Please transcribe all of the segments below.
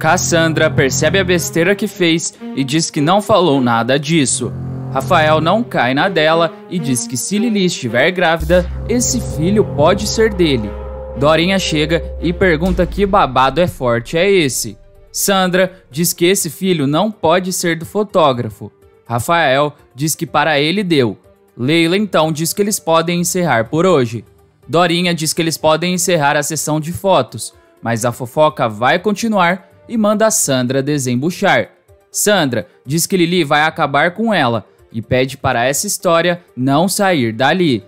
Cassandra percebe a besteira que fez e diz que não falou nada disso. Rafael não cai na dela e diz que se Lili estiver grávida, esse filho pode ser dele. Dorinha chega e pergunta que babado é forte é esse. Sandra diz que esse filho não pode ser do fotógrafo. Rafael diz que para ele deu. Leila então diz que eles podem encerrar por hoje. Dorinha diz que eles podem encerrar a sessão de fotos, mas a fofoca vai continuar e manda a Sandra desembuchar. Sandra diz que Lili vai acabar com ela e pede para essa história não sair dali.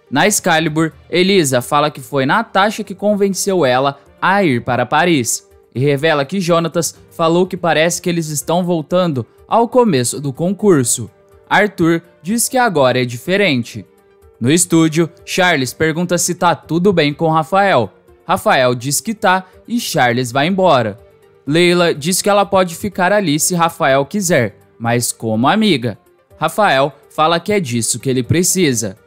Na Excalibur, Elisa fala que foi Natasha que convenceu ela a ir para Paris e revela que Jonatas falou que parece que eles estão voltando ao começo do concurso. Arthur diz que agora é diferente. No estúdio, Charles pergunta se tá tudo bem com Rafael. Rafael diz que tá e Charles vai embora. Leila diz que ela pode ficar ali se Rafael quiser, mas como amiga. Rafael fala que é disso que ele precisa.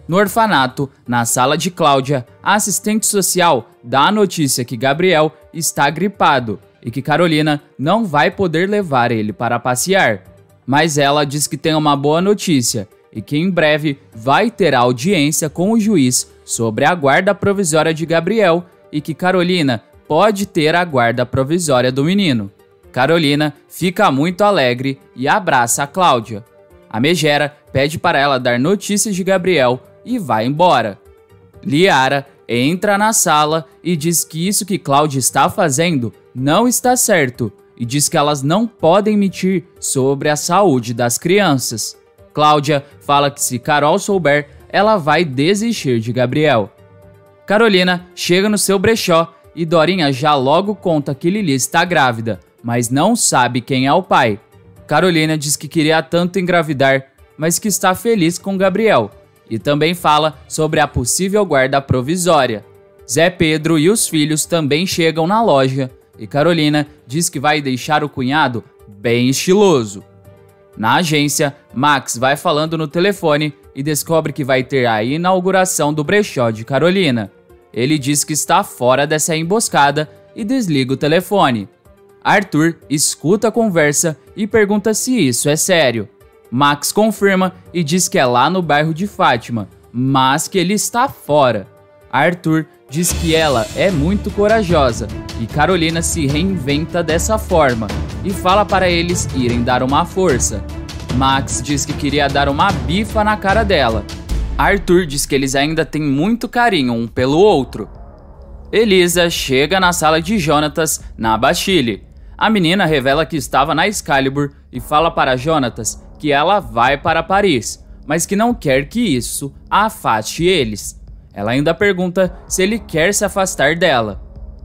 No orfanato, na sala de Cláudia, a assistente social dá a notícia que Gabriel está gripado e que Carolina não vai poder levar ele para passear. Mas ela diz que tem uma boa notícia e que em breve vai ter audiência com o juiz sobre a guarda provisória de Gabriel e que Carolina pode ter a guarda provisória do menino. Carolina fica muito alegre e abraça a Cláudia. A Megera pede para ela dar notícias de Gabriel e vai embora. Liara entra na sala e diz que isso que Cláudia está fazendo não está certo e diz que elas não podem mentir sobre a saúde das crianças. Cláudia fala que se Carol souber, ela vai desistir de Gabriel. Carolina chega no seu brechó e Dorinha já logo conta que Lili está grávida, mas não sabe quem é o pai. Carolina diz que queria tanto engravidar, mas que está feliz com Gabriel. E também fala sobre a possível guarda provisória. Zé Pedro e os filhos também chegam na loja e Carolina diz que vai deixar o cunhado bem estiloso. Na agência, Max vai falando no telefone e descobre que vai ter a inauguração do brechó de Carolina. Ele diz que está fora dessa emboscada e desliga o telefone. Arthur escuta a conversa e pergunta se isso é sério. Max confirma e diz que é lá no bairro de Fátima, mas que ele está fora. Arthur diz que ela é muito corajosa e Carolina se reinventa dessa forma e fala para eles irem dar uma força. Max diz que queria dar uma bifa na cara dela. Arthur diz que eles ainda têm muito carinho um pelo outro. Elisa chega na sala de Jonatas, na Bastille. A menina revela que estava na Excalibur e fala para Jonatas que ela vai para Paris, mas que não quer que isso afaste eles. Ela ainda pergunta se ele quer se afastar dela.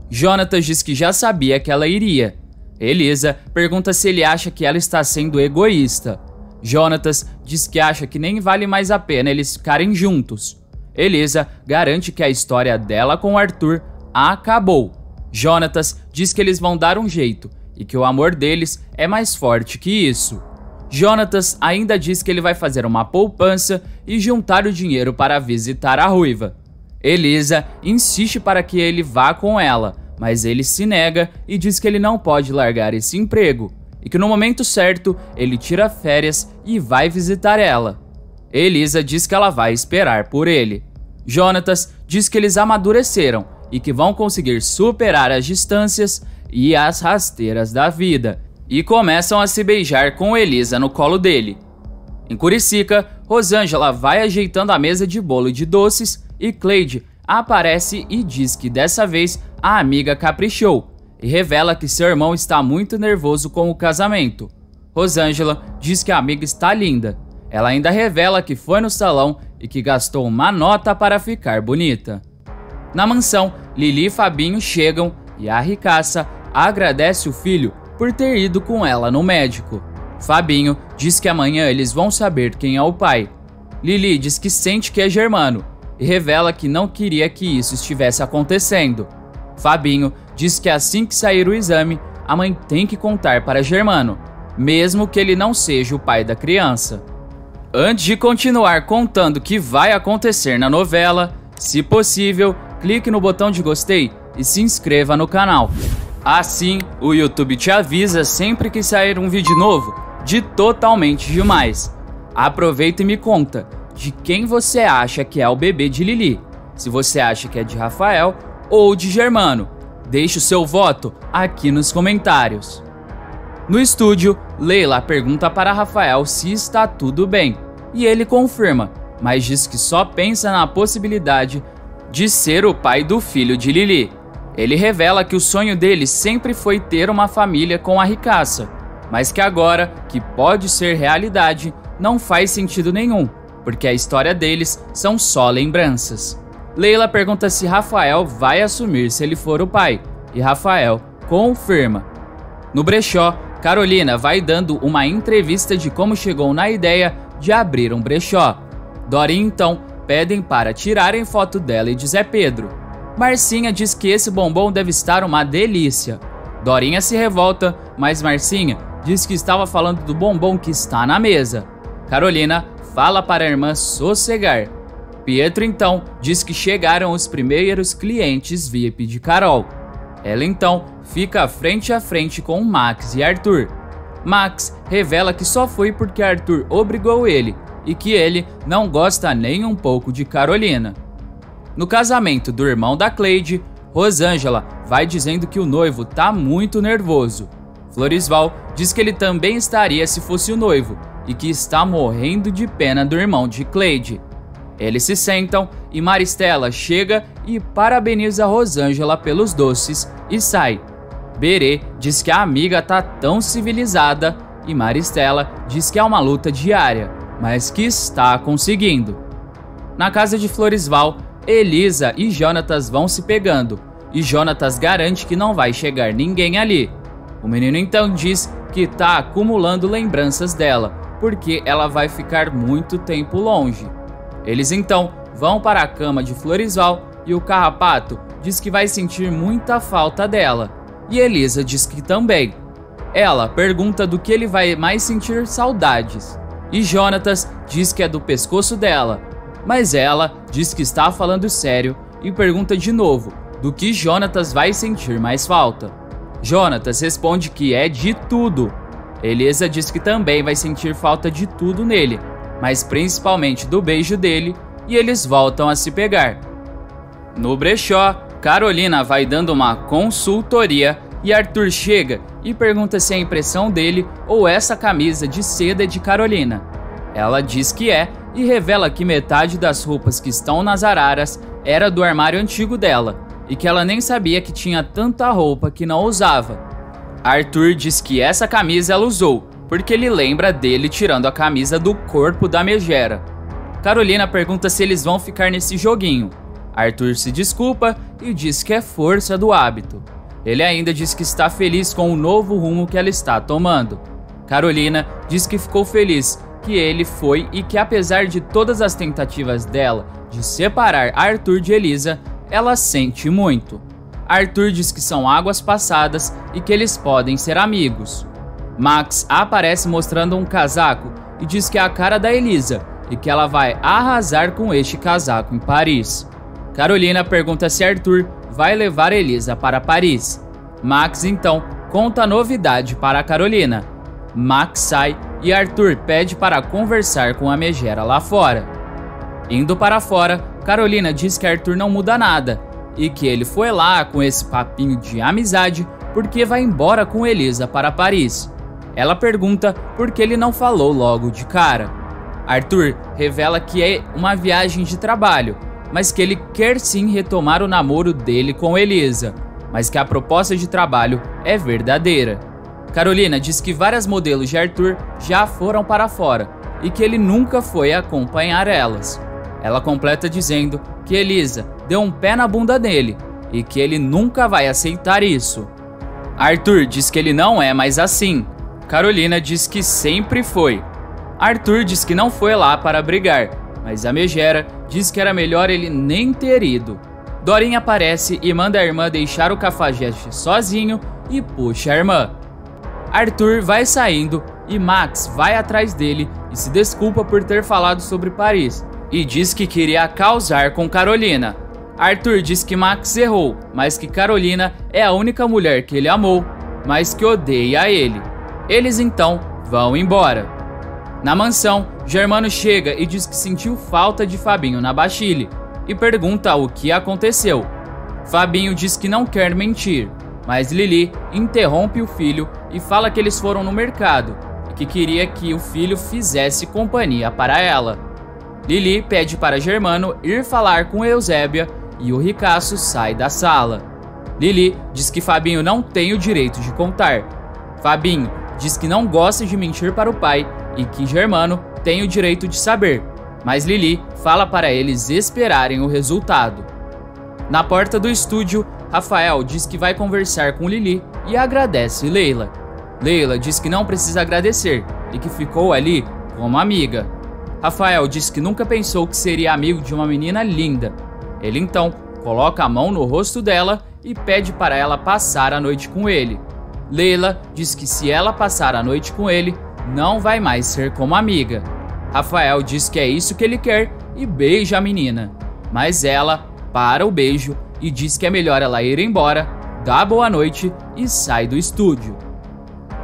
Jonatas diz que já sabia que ela iria. Elisa pergunta se ele acha que ela está sendo egoísta. Jonatas diz que acha que nem vale mais a pena eles ficarem juntos. Elisa garante que a história dela com Arthur acabou. Jonatas diz que eles vão dar um jeito e que o amor deles é mais forte que isso. Jonatas ainda diz que ele vai fazer uma poupança e juntar o dinheiro para visitar a ruiva. Elisa insiste para que ele vá com ela, mas ele se nega e diz que ele não pode largar esse emprego e que no momento certo ele tira férias e vai visitar ela. Elisa diz que ela vai esperar por ele. Jonatas diz que eles amadureceram e que vão conseguir superar as distâncias e as rasteiras da vida, e começam a se beijar com Elisa no colo dele. Em Curicica, Rosângela vai ajeitando a mesa de bolo e de doces e Cleide aparece e diz que dessa vez a amiga caprichou e revela que seu irmão está muito nervoso com o casamento. Rosângela diz que a amiga está linda. Ela ainda revela que foi no salão e que gastou uma nota para ficar bonita. Na mansão, Lili e Fabinho chegam e a ricaça agradece o filho por ter ido com ela no médico. Fabinho diz que amanhã eles vão saber quem é o pai. Lili diz que sente que é Germano e revela que não queria que isso estivesse acontecendo. Fabinho diz que assim que sair o exame, a mãe tem que contar para Germano, mesmo que ele não seja o pai da criança. Antes de continuar contando o que vai acontecer na novela, se possível, clique no botão de gostei e se inscreva no canal. Assim, o YouTube te avisa sempre que sair um vídeo novo de Totalmente Demais. Aproveita e me conta de quem você acha que é o bebê de Lili. Se você acha que é de Rafael ou de Germano. Deixe o seu voto aqui nos comentários. No estúdio, Leila pergunta para Rafael se está tudo bem. E ele confirma, mas diz que só pensa na possibilidade de ser o pai do filho de Lili. Ele revela que o sonho dele sempre foi ter uma família com a ricaça, mas que agora, que pode ser realidade, não faz sentido nenhum, porque a história deles são só lembranças. Leila pergunta se Rafael vai assumir se ele for o pai, e Rafael confirma. No brechó, Carolina vai dando uma entrevista de como chegou na ideia de abrir um brechó. Dorinha então pedem para tirarem foto dela e de Zé Pedro. Marcinha diz que esse bombom deve estar uma delícia. Dorinha se revolta, mas Marcinha diz que estava falando do bombom que está na mesa. Carolina fala para a irmã sossegar. Pietro então diz que chegaram os primeiros clientes VIP de Carol. Ela então fica frente a frente com Max e Arthur. Max revela que só foi porque Arthur obrigou ele e que ele não gosta nem um pouco de Carolina. No casamento do irmão da Cleide, Rosângela vai dizendo que o noivo tá muito nervoso. Florisval diz que ele também estaria se fosse o noivo e que está morrendo de pena do irmão de Cleide. Eles se sentam e Maristela chega e parabeniza Rosângela pelos doces e sai. Berê diz que a amiga tá tão civilizada e Maristela diz que é uma luta diária, mas que está conseguindo. Na casa de Florisval, Elisa e Jonatas vão se pegando, e Jonatas garante que não vai chegar ninguém ali. O menino então diz que tá acumulando lembranças dela, porque ela vai ficar muito tempo longe. Eles então vão para a cama de Florisval e o Carrapato diz que vai sentir muita falta dela, e Elisa diz que também. Ela pergunta do que ele vai mais sentir saudades, e Jonatas diz que é do pescoço dela. Mas ela diz que está falando sério e pergunta de novo do que Jonatas vai sentir mais falta. Jonatas responde que é de tudo. Elisa diz que também vai sentir falta de tudo nele, mas principalmente do beijo dele, e eles voltam a se pegar. No brechó, Carolina vai dando uma consultoria e Arthur chega e pergunta se é a impressão dele ou essa camisa de seda é de Carolina. Ela diz que é e revela que metade das roupas que estão nas araras era do armário antigo dela e que ela nem sabia que tinha tanta roupa que não usava. Arthur diz que essa camisa ela usou, porque ele lembra dele tirando a camisa do corpo da megera. Carolina pergunta se eles vão ficar nesse joguinho. Arthur se desculpa e diz que é força do hábito. Ele ainda diz que está feliz com o novo rumo que ela está tomando. Carolina diz que ficou feliz que ele foi e que apesar de todas as tentativas dela de separar Arthur de Elisa, ela sente muito. Arthur diz que são águas passadas e que eles podem ser amigos. Max aparece mostrando um casaco e diz que é a cara da Elisa e que ela vai arrasar com este casaco em Paris. Carolina pergunta se Arthur vai levar Elisa para Paris. Max então conta a novidade para Carolina. Max sai e Arthur pede para conversar com a megera lá fora. Indo para fora, Carolina diz que Arthur não muda nada e que ele foi lá com esse papinho de amizade porque vai embora com Elisa para Paris. Ela pergunta por que ele não falou logo de cara. Arthur revela que é uma viagem de trabalho, mas que ele quer sim retomar o namoro dele com Elisa, mas que a proposta de trabalho é verdadeira. Carolina diz que várias modelos de Arthur já foram para fora e que ele nunca foi acompanhar elas. Ela completa dizendo que Elisa deu um pé na bunda dele e que ele nunca vai aceitar isso. Arthur diz que ele não é mais assim. Carolina diz que sempre foi. Arthur diz que não foi lá para brigar, mas a megera diz que era melhor ele nem ter ido. Dorinha aparece e manda a irmã deixar o Cafajeste sozinho e puxa a irmã. Arthur vai saindo e Max vai atrás dele e se desculpa por ter falado sobre Paris e diz que queria causar com Carolina. Arthur diz que Max errou, mas que Carolina é a única mulher que ele amou, mas que odeia ele. Eles então vão embora. Na mansão, Germano chega e diz que sentiu falta de Fabinho na Bachille e pergunta o que aconteceu. Fabinho diz que não quer mentir, mas Lili interrompe o filho e fala que eles foram no mercado e que queria que o filho fizesse companhia para ela. Lili pede para Germano ir falar com Eusébia e o ricaço sai da sala. Lili diz que Fabinho não tem o direito de contar. Fabinho diz que não gosta de mentir para o pai e que Germano tem o direito de saber, mas Lili fala para eles esperarem o resultado. Na porta do estúdio, Rafael diz que vai conversar com Lili e agradece Leila. Leila diz que não precisa agradecer e que ficou ali como amiga. Rafael diz que nunca pensou que seria amigo de uma menina linda. Ele então coloca a mão no rosto dela e pede para ela passar a noite com ele. Leila diz que se ela passar a noite com ele, não vai mais ser como amiga. Rafael diz que é isso que ele quer e beija a menina. Mas ela para o beijo e diz que é melhor ela ir embora, dá boa noite e sai do estúdio.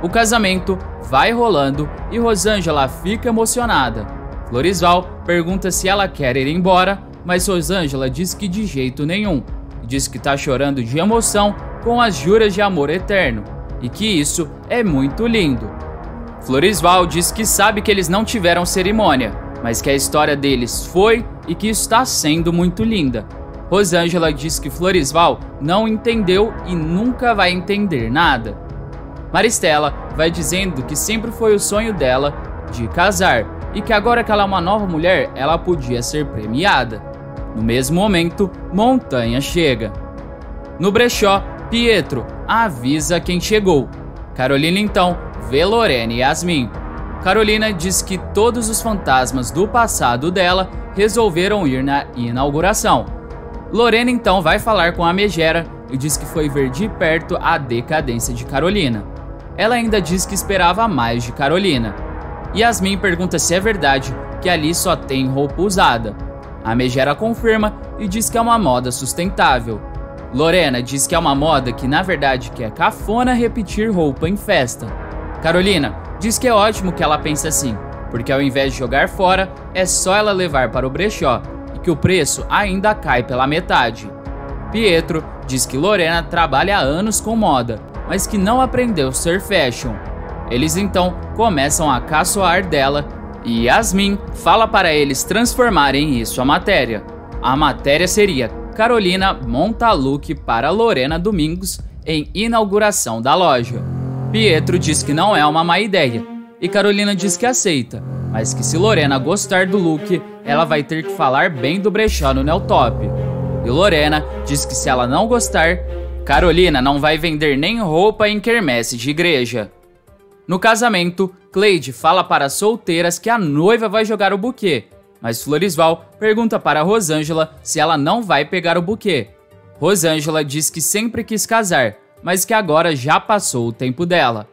O casamento vai rolando e Rosângela fica emocionada. Floresval pergunta se ela quer ir embora, mas Rosângela diz que de jeito nenhum. Diz que tá chorando de emoção com as juras de amor eterno e que isso é muito lindo. Floresval diz que sabe que eles não tiveram cerimônia, mas que a história deles foi e que está sendo muito linda. Rosângela diz que Floresval não entendeu e nunca vai entender nada. Maristela vai dizendo que sempre foi o sonho dela de casar e que agora que ela é uma nova mulher, ela podia ser premiada. No mesmo momento, Montanha chega. No brechó, Pietro avisa quem chegou. Carolina então vê Lorena e Yasmin. Carolina diz que todos os fantasmas do passado dela resolveram ir na inauguração. Lorena então vai falar com a Megera e diz que foi ver de perto a decadência de Carolina. Ela ainda diz que esperava mais de Carolina. Yasmin pergunta se é verdade que ali só tem roupa usada. A Megera confirma e diz que é uma moda sustentável. Lorena diz que é uma moda que na verdade que é cafona repetir roupa em festa. Carolina diz que é ótimo que ela pense assim, porque ao invés de jogar fora, é só ela levar para o brechó e que o preço ainda cai pela metade. Pietro diz que Lorena trabalha há anos com moda, mas que não aprendeu ser fashion. Eles então começam a caçoar dela e Yasmin fala para eles transformarem isso a matéria. A matéria seria: Carolina monta look para Lorena Domingos em inauguração da loja. Pietro diz que não é uma má ideia e Carolina diz que aceita, mas que se Lorena gostar do look, ela vai ter que falar bem do brechó no Neotop. E Lorena diz que se ela não gostar, Carolina não vai vender nem roupa em quermesse de igreja. No casamento, Cleide fala para as solteiras que a noiva vai jogar o buquê, mas Floresval pergunta para Rosângela se ela não vai pegar o buquê. Rosângela diz que sempre quis casar, mas que agora já passou o tempo dela.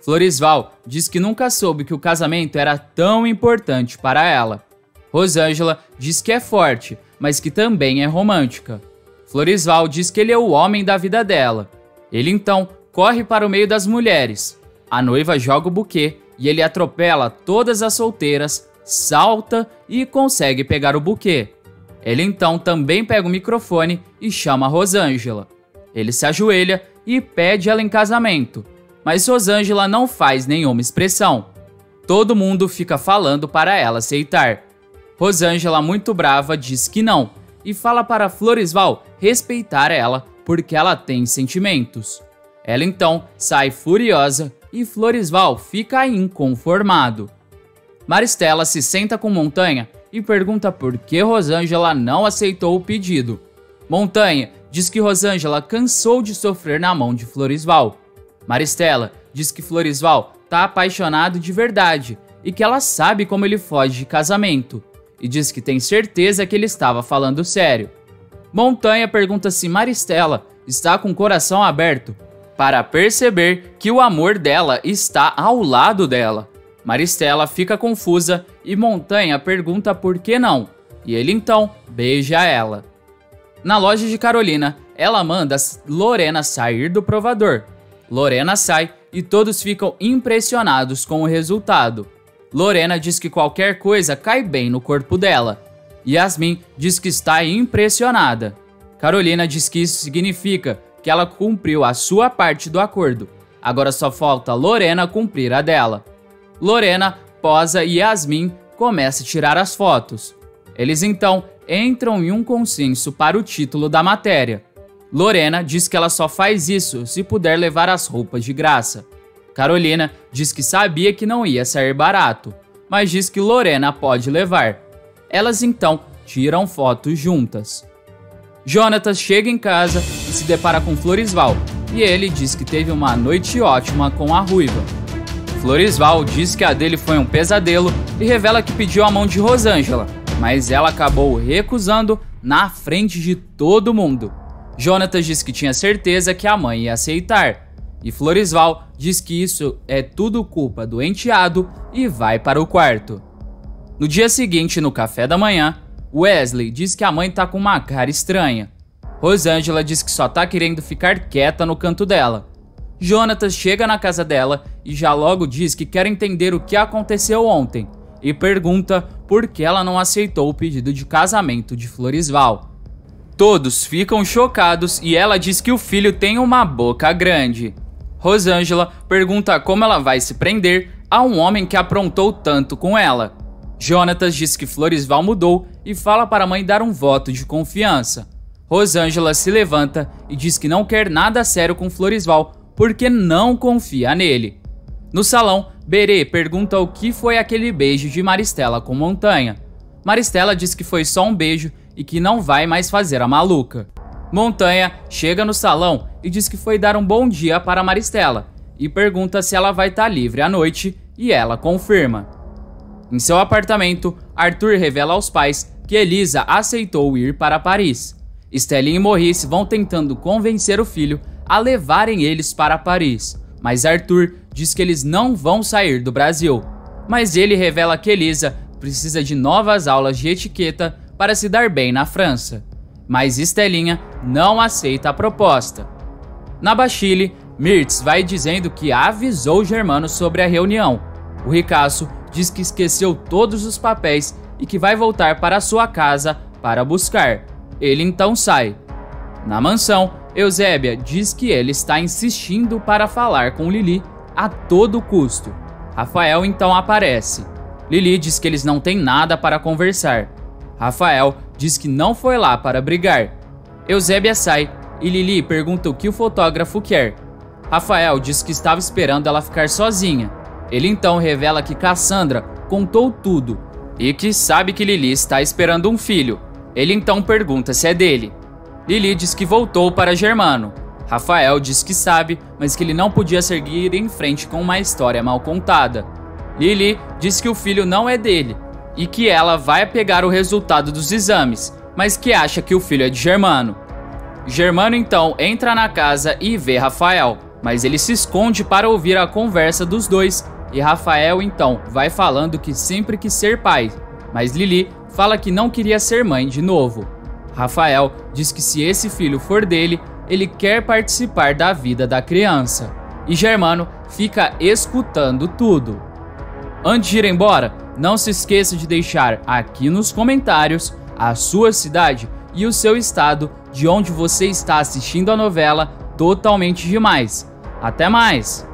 Floresval diz que nunca soube que o casamento era tão importante para ela. Rosângela diz que é forte, mas que também é romântica. Floresval diz que ele é o homem da vida dela. Ele então corre para o meio das mulheres. A noiva joga o buquê e ele atropela todas as solteiras, salta e consegue pegar o buquê. Ele então também pega o microfone e chama Rosângela. Ele se ajoelha e pede ela em casamento, mas Rosângela não faz nenhuma expressão. Todo mundo fica falando para ela aceitar. Rosângela, muito brava, diz que não e fala para Floresval respeitar ela porque ela tem sentimentos. Ela então sai furiosa e Floresval fica inconformado. Maristela se senta com Montanha e pergunta por que Rosângela não aceitou o pedido. Montanha diz que Rosângela cansou de sofrer na mão de Floresval. Maristela diz que Floresval tá apaixonado de verdade e que ela sabe como ele foge de casamento, e diz que tem certeza que ele estava falando sério. Montanha pergunta se Maristela está com o coração aberto para perceber que o amor dela está ao lado dela. Maristela fica confusa e Montanha pergunta por que não, e ele então beija ela. Na loja de Carolina, ela manda Lorena sair do provador. Lorena sai e todos ficam impressionados com o resultado. Lorena diz que qualquer coisa cai bem no corpo dela. Yasmin diz que está impressionada. Carolina diz que isso significa que ela cumpriu a sua parte do acordo. Agora só falta Lorena cumprir a dela. Lorena posa e Yasmin começa a tirar as fotos. Eles então entram em um consenso para o título da matéria. Lorena diz que ela só faz isso se puder levar as roupas de graça. Carolina diz que sabia que não ia sair barato, mas diz que Lorena pode levar. Elas então tiram fotos juntas. Jonatas chega em casa e se depara com Floresval, e ele diz que teve uma noite ótima com a ruiva. Floresval diz que a dele foi um pesadelo e revela que pediu a mão de Rosângela, mas ela acabou recusando na frente de todo mundo. Jonatas diz que tinha certeza que a mãe ia aceitar, e Floresval diz que isso é tudo culpa do enteado e vai para o quarto. No dia seguinte, no café da manhã, Wesley diz que a mãe tá com uma cara estranha. Rosângela diz que só tá querendo ficar quieta no canto dela. Jonatas chega na casa dela e já logo diz que quer entender o que aconteceu ontem e pergunta por que ela não aceitou o pedido de casamento de Floresval. Todos ficam chocados e ela diz que o filho tem uma boca grande. Rosângela pergunta como ela vai se prender a um homem que aprontou tanto com ela. Jonatas diz que Floresval mudou e fala para a mãe dar um voto de confiança. Rosângela se levanta e diz que não quer nada sério com Floresval porque não confia nele. No salão, Berê pergunta o que foi aquele beijo de Maristela com Montanha. Maristela diz que foi só um beijo e que não vai mais fazer a maluca. Montanha chega no salão e diz que foi dar um bom dia para Maristela e pergunta se ela vai estar livre à noite e ela confirma. Em seu apartamento, Arthur revela aos pais que Elisa aceitou ir para Paris. Stellin e Maurice vão tentando convencer o filho a levarem eles para Paris, mas Arthur diz que eles não vão sair do Brasil. Mas ele revela que Elisa precisa de novas aulas de etiqueta para se dar bem na França. Mas Stellinha não aceita a proposta. Na Bachille, Mirtz vai dizendo que avisou Germano sobre a reunião. O ricaço diz que esqueceu todos os papéis e que vai voltar para sua casa para buscar. Ele então sai. Na mansão, Eusébia diz que ele está insistindo para falar com Lili a todo custo. Rafael então aparece. Lili diz que eles não têm nada para conversar. Rafael diz que não foi lá para brigar. Eusébia sai e Lili pergunta o que o fotógrafo quer. Rafael diz que estava esperando ela ficar sozinha. Ele então revela que Cassandra contou tudo e que sabe que Lili está esperando um filho. Ele então pergunta se é dele. Lili diz que voltou para Germano. Rafael diz que sabe, mas que ele não podia seguir em frente com uma história mal contada. Lili diz que o filho não é dele e que ela vai pegar o resultado dos exames, mas que acha que o filho é de Germano. Germano então entra na casa e vê Rafael, mas ele se esconde para ouvir a conversa dos dois e Rafael então vai falando que sempre quis ser pai, mas Lili fala que não queria ser mãe de novo. Rafael diz que se esse filho for dele, ele quer participar da vida da criança. E Germano fica escutando tudo. Antes de ir embora, não se esqueça de deixar aqui nos comentários a sua cidade e o seu estado de onde você está assistindo a novela Totalmente Demais. Até mais!